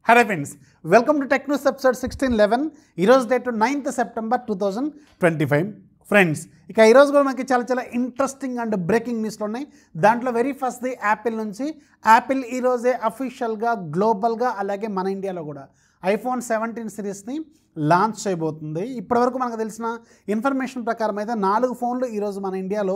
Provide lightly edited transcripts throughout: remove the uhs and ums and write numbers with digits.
Hello friends, welcome to Tech News episode 1611. ఈరోజు date 9th September 2025. Friends ఇక ఈరోజు కూడా మనకి చాలా ఇంట్రెస్టింగ్ అండ్ బ్రేకింగ్ న్యూస్లు ఉన్నాయి. దాంట్లో వెరీ ఫస్ట్ది యాపిల్ నుంచి. యాపిల్ ఈరోజే అఫీషియల్గా గ్లోబల్గా అలాగే మన ఇండియాలో కూడా iPhone 17 సిరీస్ని లాంచ్ చేయబోతుంది. ఇప్పటివరకు మనకు తెలిసిన ఇన్ఫర్మేషన్ ప్రకారం అయితే 4 ఫోన్లు ఈరోజు మన ఇండియాలో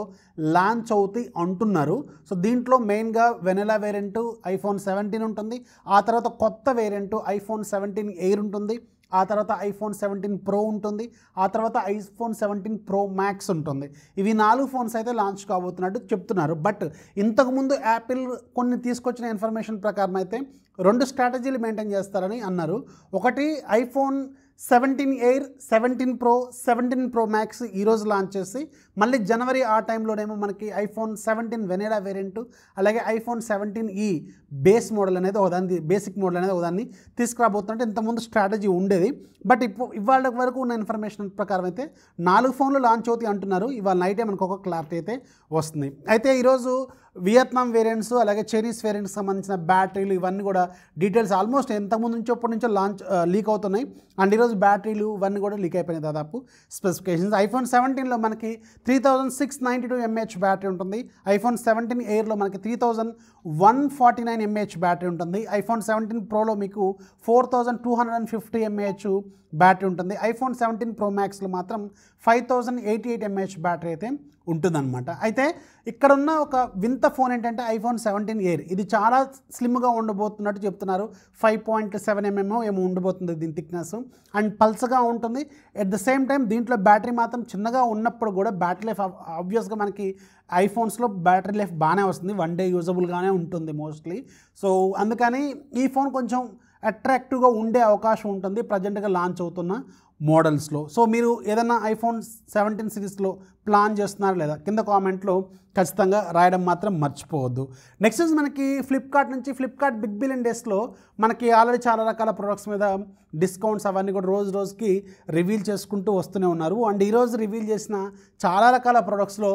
లాంచ్ అవుతాయి అంటున్నారు. సో దీంట్లో మెయిన్గా వెనిలా వేరియంట్ iPhone 17 ఉంటుంది. ఆ తర్వాత కొత్త వేరియంట్ iPhone 17 ఎయిర్ ఉంటుంది. ఆ తర్వాత iPhone 17 Pro ఉంటుంది. ఆ తర్వాత iPhone 17 Pro Max ఉంటుంది. ఇవి 4 ఫోన్స్ అయితే లాంచ్ కాబోతున్నట్టు చెప్తున్నారు. బట్ ఇంతకుముందు యాపిల్ కొన్ని తీసుకొచ్చిన ఇన్ఫర్మేషన్ ప్రకారం అయితే 2 స్ట్రాటజీలు మెయింటైన్ చేస్తారని అన్నారు. ఒకటి iPhone 17 air, 17 Pro, 17 Pro Max ఈరోజు లాంచ్ చేసి మళ్ళీ జనవరి ఆ టైంలోనేమో మనకి iPhone 17 వెనిలా వేరియంట్ అలాగే iPhone 17e బేస్ మోడల్ అనేది ఒకదాన్ని బేసిక్ మోడల్ అనేది ఒకదాన్ని తీసుకురాబోతుంటే ఇంతకుముందు స్ట్రాటజీ ఉండేది. బట్ ఇవాళ వరకు ఉన్న ఇన్ఫర్మేషన్ ప్రకారం అయితే 4 ఫోన్లు లాంచ్ అవుతాయి అంటున్నారు. ఇవాళ నైటే మనకు ఒక క్లారిటీ అయితే వస్తుంది. అయితే ఈరోజు వియత్నాం వేరియంట్స్ అలాగే చైనీస్ వేరియంట్కి సంబంధించిన బ్యాటరీలు ఇవన్నీ కూడా డీటెయిల్స్ ఆల్మోస్ట్ ఎంతకుముందు నుంచో ఎప్పటి నుంచో లీక్ అవుతున్నాయి. అండ్ ఈరోజు బ్యాటరీలు ఇవన్నీ కూడా లీక్ అయిపోయినాయి దాదాపు స్పెసిఫికేషన్స్. iPhone 17లో మనకి 3692 mAh బ్యాటరీ ఉంటుంది. iPhone 17 ఎయిర్లో మనకి 3149 mAh బ్యాటరీ ఉంటుంది. iPhone 17 Proలో మీకు 4250 mAh బ్యాటరీ ఉంటుంది. iPhone 17 Pro Maxలో మాత్రం 5088 mAh బ్యాటరీ అయితే ఉంటుందన్నమాట. అయితే ఇక్కడ ఉన్న ఒక వింత ఫోన్ ఏంటంటే iPhone 17 ఎయిర్. ఇది చాలా స్లిమ్గా ఉండబోతున్నట్టు చెప్తున్నారు. 5.7 mm ఏమో ఉండబోతుంది దీని థిక్నెస్. అండ్ పల్సగా ఉంటుంది. ఎట్ ద సేమ్ టైం దీంట్లో బ్యాటరీ మాత్రం చిన్నగా ఉన్నప్పుడు కూడా బ్యాటరీ లైఫ్ ఆబ్వియస్గా మనకి ఐఫోన్స్లో బ్యాటరీ లైఫ్ బాగానే వస్తుంది. 1 day యూజబుల్గానే ఉంటుంది మోస్ట్లీ. సో అందుకని ఈ ఫోన్ కొంచెం అట్రాక్టివ్గా ఉండే అవకాశం ఉంటుంది ప్రజెంట్గా లాంచ్ అవుతున్న మోడల్స్లో. సో మీరు ఏదైనా iPhone 17 సిరీస్లో ప్లాన్ చేస్తున్నారా లేదా కింద కామెంట్లో ఖచ్చితంగా రాయడం మాత్రం మర్చిపోవద్దు. నెక్స్ట్ మనకి ఫ్లిప్కార్ట్ నుంచి. ఫ్లిప్కార్ట్ బిగ్ బిలియన్ డేస్లో మనకి ఆల్రెడీ చాలా రకాల ప్రొడక్ట్స్ మీద డిస్కౌంట్స్ అవన్నీ కూడా రోజుకి రివీల్ చేసుకుంటూ వస్తూనే ఉన్నారు. అండ్ ఈరోజు రివీల్ చేసిన చాలా రకాల ప్రొడక్ట్స్లో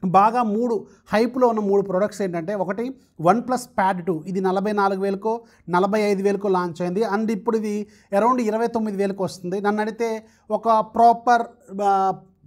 బాగా 3 హైప్లో ఉన్న 3 ప్రొడక్ట్స్ ఏంటంటే, ఒకటి OnePlus Pad 2. ఇది 44,000కో 45,000కో లాంచ్ అయింది. అండ్ ఇప్పుడు ఇది అరౌండ్ 29,000కి వస్తుంది. నన్ను అడిగితే ఒక ప్రాపర్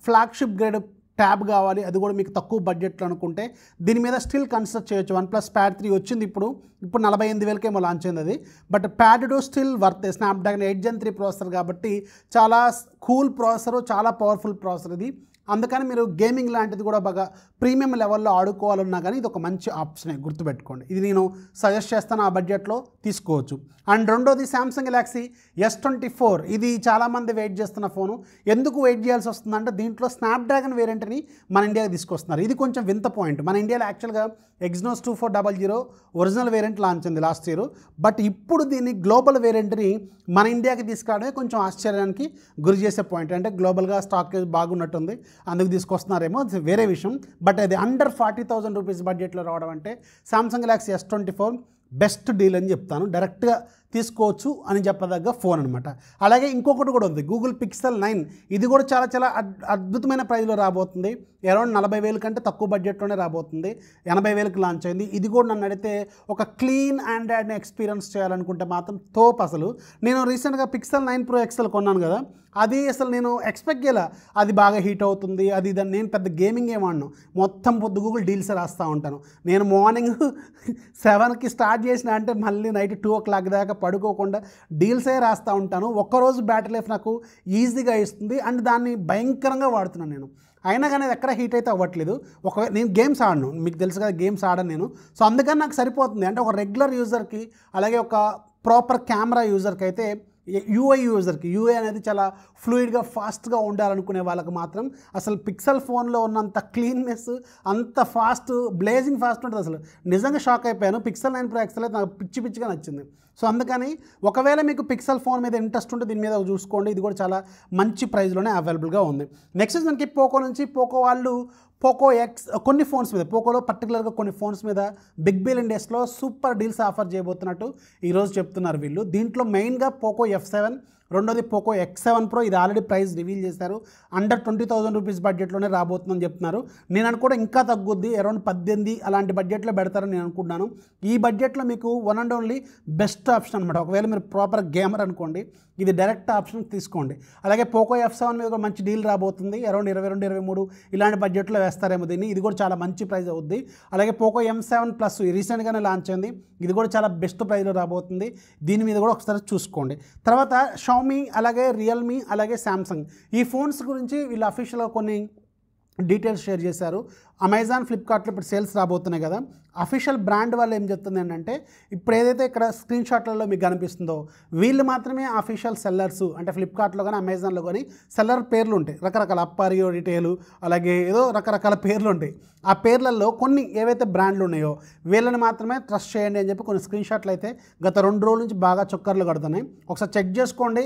ఫ్లాగ్షిప్ గ్రేడ్ ట్యాబ్ కావాలి, అది కూడా మీకు తక్కువ బడ్జెట్లో అనుకుంటే దీని మీద స్టిల్ కన్సిడర్ చేయొచ్చు. OnePlus Pad 3 వచ్చింది ఇప్పుడు 48,000కేమో లాంచ్ అయింది అది. But Pad 2 still worth. Snapdragon 8 Gen 3 processor కాబట్టి చాలా కూల్ ప్రాసెసర్, చాలా పవర్ఫుల్ ప్రాసెసర్ ఇది. అందుకని మీరు గేమింగ్ లాంటిది కూడా బాగా ప్రీమియం లెవెల్లో ఆడుకోవాలన్నా కానీ ఇది ఒక మంచి ఆప్షనే, గుర్తుపెట్టుకోండి. ఇది నేను సజెస్ట్ చేస్తాను, ఆ బడ్జెట్లో తీసుకోవచ్చు. అండ్ రెండోది Samsung Galaxy S24. ఇది చాలామంది వెయిట్ చేస్తున్న ఫోను. ఎందుకు వెయిట్ చేయాల్సి వస్తుందంటే దీంట్లో స్నాప్డ్రాగన్ వేరియంట్ని మన ఇండియాకి తీసుకొస్తున్నారు. ఇది కొంచెం వింత పాయింట్. మన ఇండియాలో యాక్చువల్గా Exynos 2400 ఒరిజినల్ వేరియంట్ లాంచ్ అయింది లాస్ట్ ఇయర్. బట్ ఇప్పుడు దీన్ని గ్లోబల్ వేరియంట్ని మన ఇండియాకి తీసుకురావడమే కొంచెం ఆశ్చర్యానికి గురి చేసే పాయింట్. అంటే గ్లోబల్గా స్టాక్ బాగున్నట్టుంది, అందుకు తీసుకొస్తున్నారేమో, అది వేరే విషయం. బట్ అది అండర్ 40,000 రూపీస్ బడ్జెట్లో రావడం అంటే Samsung Galaxy S24 best deal అని చెప్తాను. డైరెక్ట్గా తీసుకోవచ్చు అని చెప్పదగ్గ ఫోన్ అనమాట. అలాగే ఇంకొకటి కూడా ఉంది, Google Pixel 9. ఇది కూడా చాలా అద్భుతమైన ప్రైస్లో రాబోతుంది. అరౌండ్ 40,000 కంటే తక్కువ బడ్జెట్లోనే రాబోతుంది. 80,000కి లాంచ్ అయింది. ఇది కూడా నన్ను అడిగితే ఒక క్లీన్ ఆండ్రాయిడ్ని ఎక్స్పీరియన్స్ చేయాలనుకుంటే మాత్రం తోపు. అసలు నేను రీసెంట్గా Pixel 9 Pro XL కొన్నాను కదా, అది అసలు నేను ఎక్స్పెక్ట్ చేయాల అది బాగా హీట్ అవుతుంది అది దాన్ని. నేను పెద్ద గేమింగ్ ఏమన్నాను, మొత్తం పొద్దు Google డీల్స్ రాస్తూ ఉంటాను. నేను మార్నింగ్ 7కి స్టార్ట్ చేసిన అంటే మళ్ళీ నైట్ 2 o'clock దాకా పడుకోకుండా డీల్సే రాస్తూ ఉంటాను. ఒక్కరోజు బ్యాటరీ లైఫ్ నాకు ఈజీగా ఇస్తుంది. అండ్ దాన్ని భయంకరంగా వాడుతున్నాను నేను. అయినా కానీ అది ఎక్కడ హీట్ అయితే అవ్వట్లేదు. నేను గేమ్స్ ఆడను, మీకు తెలుసు కదా గేమ్స్ ఆడను నేను. సో అందుకని నాకు సరిపోతుంది. అంటే ఒక రెగ్యులర్ యూజర్కి అలాగే ఒక ప్రాపర్ కెమెరా యూజర్కి అయితే యూఐ యూజర్కి యూఐ అనేది చాలా ఫ్లూయిడ్గా ఫాస్ట్గా ఉండాలనుకునే వాళ్ళకి మాత్రం అసలు పిక్సెల్ ఫోన్లో ఉన్నంత క్లీన్నెస్, అంత ఫాస్ట్, బ్లేజింగ్ ఫాస్ట్ ఉంటుంది. అసలు నిజంగా షాక్ అయిపోయాను. Pixel 9 Pro XL అయితే నాకు పిచ్చిగా నచ్చింది. సో అందుకని ఒకవేళ మీకు పిక్సెల్ ఫోన్ మీద ఇంట్రెస్ట్ ఉంటే దీని మీద చూసుకోండి. ఇది కూడా చాలా మంచి ప్రైస్లోనే అవైలబుల్గా ఉంది. నెక్స్ట్ మనకి పోకో నుంచి. పోకో వాళ్ళు పోకో ఎక్స్ కొన్ని ఫోన్స్ మీద, పోకోలో పర్టికులర్గా కొన్ని ఫోన్స్ మీద బిగ్ బిలియన్ డేస్లో సూపర్ డీల్స్ ఆఫర్ చేయబోతున్నట్టు ఈరోజు చెప్తున్నారు వీళ్ళు. దీంట్లో మెయిన్గా పోకో F7, రెండోది పోకో X7 Pro, ఇది ఆల్రెడీ ప్రైస్ రివీల్ చేశారు. అండర్ 20,000 రూపీస్ బడ్జెట్లోనే రాబోతుందని చెప్తున్నారు. నేను అనుకోవడం ఇంకా తగ్గుద్ది, అరౌండ్ 18 అలాంటి బడ్జెట్లో పెడతారని నేను అనుకుంటున్నాను. ఈ బడ్జెట్లో మీకు one and only best option అనమాట. ఒకవేళ మీరు ప్రాపర్ గేమర్ అనుకోండి, ఇది డైరెక్ట్ ఆప్షన్ తీసుకోండి. అలాగే పోకో F7 మీద కూడా మంచి డీల్ రాబోతుంది, అరౌండ్ 22-23 ఇలాంటి బడ్జెట్లో వేస్తారేమో దీన్ని. ఇది కూడా చాలా మంచి ప్రైస్ అవుద్ది. అలాగే పోకో M7 Plus రీసెంట్గానే లాంచ్ అయింది, ఇది కూడా చాలా బెస్ట్ ప్రైస్లో రాబోతుంది. దీని మీద కూడా ఒకసారి చూసుకోండి. తర్వాత షామీ, అలాగే రియల్మీ, అలాగే శాంసంగ్, ఈ ఫోన్స్ గురించి వీళ్ళు అఫీషియల్గా కొన్ని డీటెయిల్స్ షేర్ చేశారు. అమెజాన్, ఫ్లిప్కార్ట్లో ఇప్పుడు సేల్స్ రాబోతున్నాయి కదా. అఫీషియల్ బ్రాండ్ వాళ్ళు ఏం చెప్తుంది ఏంటంటే, ఇప్పుడు ఏదైతే ఇక్కడ స్క్రీన్ షాట్లలో మీకు కనిపిస్తుందో వీళ్ళు మాత్రమే అఫీషియల్ సెల్లర్స్. అంటే ఫ్లిప్కార్ట్లో కానీ అమెజాన్లో కానీ సెల్లర్ పేర్లు ఉంటాయి, రకరకాల అప్పారియో రిటైలు, అలాగే ఏదో రకరకాల పేర్లు ఉంటాయి. ఆ పేర్లలో కొన్ని ఏవైతే బ్రాండ్లు ఉన్నాయో వీళ్ళని మాత్రమే ట్రస్ట్ చేయండి అని చెప్పి కొన్ని స్క్రీన్ షాట్లు అయితే గత 2 రోజుల నుంచి బాగా చక్కర్లు కడుతున్నాయి. ఒకసారి చెక్ చేసుకోండి,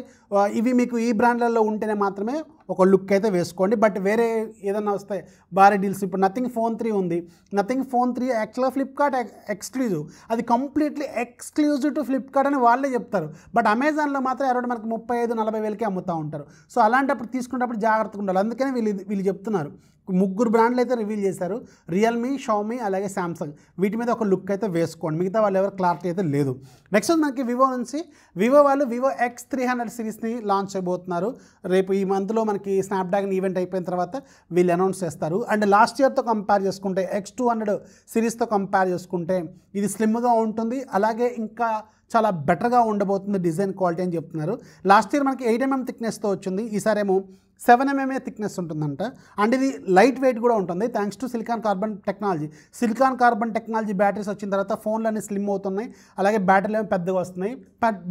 ఇవి మీకు ఈ బ్రాండ్లలో ఉంటేనే మాత్రమే ఒక లుక్ అయితే వేసుకోండి. బట్ వేరే ఏదన్నా వస్తాయి భారీ డీల్స్, ఇప్పుడు నథింగ్ ఫోన్ 3 ఉంది. నథింగ్ ఫోన్ 3 యాక్చువల్గా ఫ్లిప్కార్ట్ ఎక్స్క్లూజివ్, అది కంప్లీట్లీ ఎక్స్క్లూజివ్ టు ఫ్లిప్కార్ట్ అని వాళ్ళే చెప్తారు. బట్ అమెజాన్లో మాత్రం అరౌండ్ మనకి 35-40 వేలకే అమ్ముతూ ఉంటారు. సో అలాంటప్పుడు తీసుకునేటప్పుడు జాగ్రత్తగా ఉండాలి. అందుకని వీళ్ళు చెప్తున్నారు. 3 బ్రాండ్లు అయితే రివీల్ చేశారు, రియల్మీ, షామీ, అలాగే శాంసంగ్. వీటి మీద ఒక లుక్ అయితే వేసుకోండి, మిగతా వాళ్ళు ఎవరు క్లారిటీ అయితే లేదు. నెక్స్ట్ మనకి వివో నుంచి, వివో వాళ్ళు వివో X300 సిరీస్ని లాంచ్ చేయబోతున్నారు. రేపు ఈ మంత్లో మనకి స్నాప్డ్రాగన్ ఈవెంట్ అయిపోయిన తర్వాత వీళ్ళు అనౌన్స్ చేస్తారు. అండ్ లాస్ట్ ఇయర్తో కంపేర్ చేసుకుంటే X200 సిరీస్తో కంపేర్ చేసుకుంటే ఇది స్లిమ్గా ఉంటుంది, అలాగే ఇంకా చాలా బెటర్గా ఉండబోతుంది డిజైన్ క్వాలిటీ అని చెప్తున్నారు. లాస్ట్ ఇయర్ మనకి 8mm థిక్నెస్తో వచ్చింది, ఈసారేమో 7mm థిక్నెస్ ఉంటుందంట. అండ్ ఇది లైట్ వెయిట్ కూడా ఉంటుంది thanks to silicon carbon technology. Silicon carbon technology batteries వచ్చిన తర్వాత ఫోన్లు అన్నీ స్లిమ్ అవుతున్నాయి, అలాగే బ్యాటరీలు ఏమో పెద్దగా వస్తున్నాయి.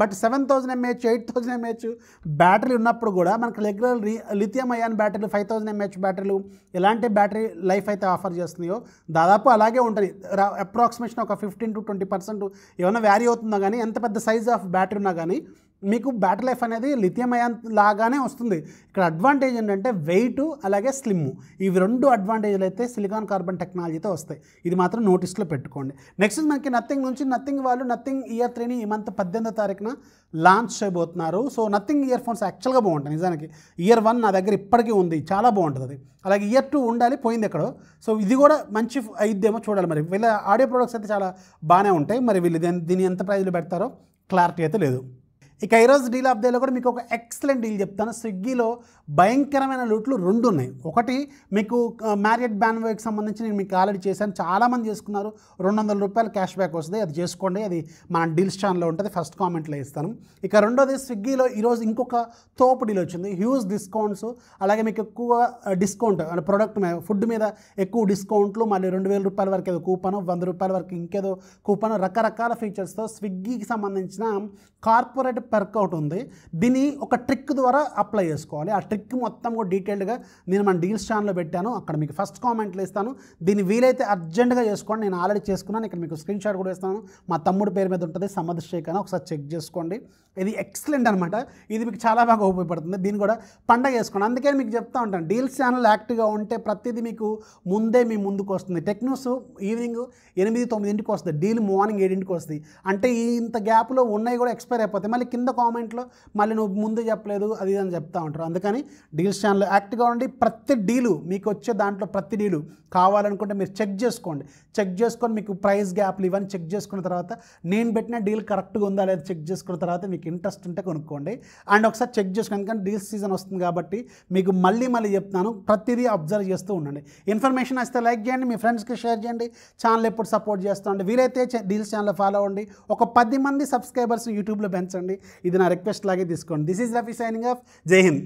బట్ 7000 mAh 8000 mAh బ్యాటరీ ఉన్నప్పుడు కూడా మనకు రెగ్యులర్ లిథియం అయాన్ బ్యాటరీలు 5000 mAh బ్యాటరీలు ఎలాంటి బ్యాటరీ లైఫ్ అయితే ఆఫర్ చేస్తున్నాయో దాదాపు అలాగే ఉంటుంది. అప్రాక్సిమేషన్ ఒక 15-20% ఏమైనా వ్యారీ అవుతుందో కానీ, ఎంత పెద్ద సైజ్ ఆఫ్ బ్యాటరీ ఉన్నా కానీ మీకు బ్యాటరీ లైఫ్ అనేది లిథియం అయాన్ లాగానే వస్తుంది. ఇక్కడ అడ్వాంటేజ్ ఏంటంటే వెయిట్, అలాగే స్లిమ్, ఇవి 2 అడ్వాంటేజ్లు అయితే సిలికాన్ కార్బన్ టెక్నాలజీతో వస్తాయి. ఇది మాత్రం నోటీస్లో పెట్టుకోండి. నెక్స్ట్ మనకి నథింగ్ నుంచి, నథింగ్ వాళ్ళు నథింగ్ ఇయర్ 3ని ఈ మంత్ 18వ తారీఖున లాంచ్ చేయబోతున్నారు. సో నథింగ్ ఇయర్ ఫోన్స్ యాక్చువల్గా బాగుంటాయి. నిజానికి ఇయర్ 1 నా దగ్గర ఇప్పటికీ ఉంది, చాలా బాగుంటుంది అది. అలాగే ఇయర్ 2 ఉండాలి, పోయింది ఎక్కడో. సో ఇది కూడా మంచి అయిద్దేమో చూడాలి. మరి వీళ్ళ ఆడియో ప్రొడక్ట్స్ అయితే చాలా బాగానే ఉంటాయి. మరి వీళ్ళు దీన్ని ఎంత ప్రైజ్లో పెడతారో క్లారిటీ అయితే లేదు. ఇక ఈరోజు డీల్ ఆఫ్ డేలో కూడా మీకు ఒక ఎక్సలెంట్ డీల్ చెప్తాను. స్విగ్గీలో భయంకరమైన లూట్లు 2 ఉన్నాయి. ఒకటి మీకు మ్యారియట్ బ్యాన్వేకి సంబంధించి నేను మీకు ఆల్రెడీ చేశాను, చాలామంది చేసుకున్నారు. $200 క్యాష్ బ్యాక్ వస్తుంది, అది చేసుకోండి. అది మన డీల్స్ ఛానల్లో ఉంటుంది, ఫస్ట్ కామెంట్లో ఇస్తాను. ఇక రెండోది స్విగ్గీలో ఈరోజు ఇంకొక తోపు డీల్ వచ్చింది, హ్యూజ్ డిస్కౌంట్స్, అలాగే మీకు ఎక్కువ డిస్కౌంట్ అంటే ప్రోడక్ట్ మీద, ఫుడ్ మీద ఎక్కువ డిస్కౌంట్లు, మళ్ళీ $2000 వరకు ఏదో కూపను, $100 వరకు ఇంకేదో కూపను, రకరకాల ఫీచర్స్తో స్విగ్గీకి సంబంధించిన కార్పొరేట్ వర్కౌట్ ఉంది. దీన్ని ఒక ట్రిక్ ద్వారా అప్లై చేసుకోవాలి. ఆ ట్రిక్ మొత్తం కూడా డీటెయిల్డ్గా నేను మన డీల్స్ ఛానల్లో పెట్టాను, అక్కడ మీకు ఫస్ట్ కామెంట్లో ఇస్తాను. దీన్ని వీలైతే అర్జెంట్గా చేసుకోండి. నేను ఆల్రెడీ చేసుకున్నాను, ఇక్కడ మీకు స్క్రీన్ షాట్ కూడా ఇస్తాను. మా తమ్ముడు పేరు మీద ఉంటుంది, సమద్ షేక్ అని, ఒకసారి చెక్ చేసుకోండి. ఇది ఎక్సలెంట్ అనమాట, ఇది మీకు చాలా బాగా ఉపయోగపడుతుంది. దీన్ని కూడా పండగ చేసుకోండి. అందుకే మీకు చెప్తా ఉంటాను, డీల్స్ ఛానల్ యాక్టివ్గా ఉంటే ప్రతిదీ మీకు ముందే మీ ముందుకు వస్తుంది. టెక్ న్యూస్ ఈవినింగ్ 8-9 వస్తుంది, డీల్ మార్నింగ్ 7 వస్తుంది. అంటే ఇంత గ్యాప్లో ఉన్నాయి కూడా ఎక్స్పైర్ అయిపోతాయి. మళ్ళీ కింద కామెంట్లో మళ్ళీ నువ్వు ముందు చెప్పలేదు అది అని చెప్తా ఉంటారు. అందుకని డీల్స్ ఛానల్ యాక్టివ్గా ఉండి ప్రతి డీలు మీకు వచ్చే దాంట్లో ప్రతి డీలు కావాలనుకుంటే మీరు చెక్ చేసుకొని మీకు ప్రైస్ గ్యాప్లు ఇవన్నీ చెక్ చేసుకున్న తర్వాత నేను పెట్టిన డీల్ కరెక్ట్గా ఉందా లేదా చెక్ చేసుకున్న తర్వాత మీకు ఇంట్రెస్ట్ ఉంటే కొనుక్కోండి. అండ్ ఒకసారి చెక్ చేసుకోండి, ఎందుకంటే డీల్స్ సీజన్ వస్తుంది కాబట్టి మీకు మళ్ళీ చెప్తాను, ప్రతిదీ అబ్జర్వ్ చేస్తూ ఉండండి. ఇన్ఫర్మేషన్ వస్తే లైక్ చేయండి, మీ ఫ్రెండ్స్కి షేర్ చేయండి. ఛానల్ ఎప్పుడు సపోర్ట్ చేస్తూ ఉండండి. వీలైతే డీల్స్ ఛానల్ ఫాలో అవ్వండి. ఒక 10 మంది సబ్స్క్రైబర్స్ యూట్యూబ్లో పెంచండి. ఇది నా రిక్వెస్ట్ లాగే తీసుకోండి. This is Rafi signing off. జై హింద్.